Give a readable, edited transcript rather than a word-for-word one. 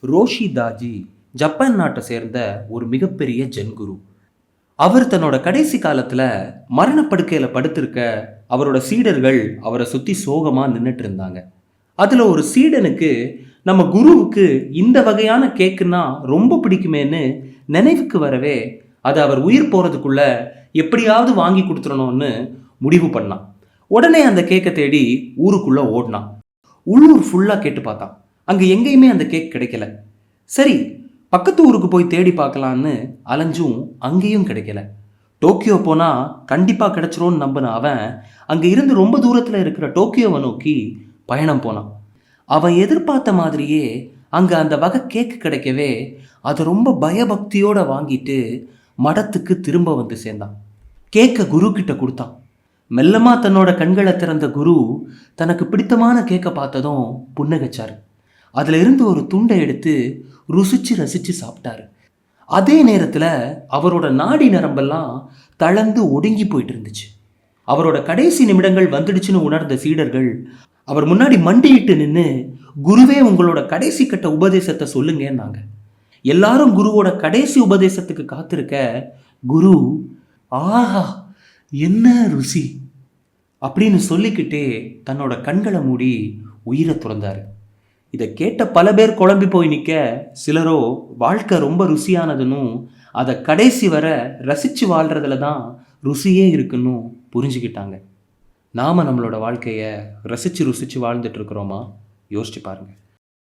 Roshi Daaji Japan நாட்டை சேர்ந்த ஒரு மிகப்பெரிய ஜென் குரு. அவர் தன்னோட கடைசி காலத்துல மரணப்படுக்கையில படுத்திருக்க அவரோட சீடர்கள் அவரை சுத்தி சோகமா நின்றுட்டு இருந்தாங்க. அதுல ஒரு சீடனுக்கு நம்ம குருவுக்கு இந்த வகையான கேக்குன்னா ரொம்ப பிடிக்குமேன்னு நினைவுக்கு வரவே அதை அவர் உயிர் போறதுக்குள்ள எப்படியாவது வாங்கி கொடுத்துடணும்னு முடிவு பண்ணான். உடனே அந்த கேக்கை தேடி ஊருக்குள்ள ஓடினான். உள்ளூர் ஃபுல்லா கேட்டு பார்த்தான். அங்க எங்கேயுமே அந்த கேக் கிடைக்கல. சரி, பக்கத்து ஊருக்கு போய் தேடி பார்க்கலான்னு அலைஞ்சும் அங்கேயும் கிடைக்கல. டோக்கியோ போனா கண்டிப்பா கிடைச்சிரும்னு நம்பின அவன் அங்க இருந்து ரொம்ப தூரத்துல இருக்கிற டோக்கியோவை நோக்கி பயணம் போனான். அவன் எதிர்பார்த்த மாதிரியே அங்க அந்த வகை கேக் கிடைக்கவே அதை ரொம்ப பயபக்தியோட வாங்கிட்டு மடத்துக்கு திரும்ப வந்து சேர்ந்தான். கேக்கை குரு கிட்ட கொடுத்தான். மெல்லமா தன்னோட கண்களை திறந்த குரு தனக்கு பிடித்தமான கேக்கை பார்த்ததும் புன்னகைச்சாரு. அதுல இருந்து ஒரு துண்டை எடுத்து ருசிச்சு ரசிச்சு சாப்பிட்டாரு. அதே நேரத்துல அவரோட நாடி நரம்பெல்லாம் தளர்ந்து ஒடுங்கி போயிட்டு இருந்துச்சு. அவரோட கடைசி நிமிடங்கள் வந்துடுச்சுன்னு உணர்ந்த சீடர்கள் அவர் முன்னாடி மண்டியிட்டு நின்று, குருவே உங்களோட கடைசி கட்ட உபதேசத்தை சொல்லுங்கன்னாங்க. எல்லாரும் குருவோட கடைசி உபதேசத்துக்கு காத்திருக்க குரு, ஆஹா என்ன ருசி அப்படின்னு சொல்லிக்கிட்டே தன்னோட கண்களை மூடி உயிரை துறந்தாரு. இதை கேட்ட பல பேர் குழம்பி போய் நிற்க, சிலரோ வாழ்க்கை ரொம்ப ருசியானதுன்னு அதை கடைசி வர ரசித்து வாழ்கிறதுல தான் ருசியே இருக்குன்னு புரிஞ்சுக்கிட்டாங்க. நாம் நம்மளோட வாழ்க்கையை ரசித்து ருசித்து வாழ்ந்துட்டு இருக்கிறோமா? யோசிச்சு பாருங்கள்.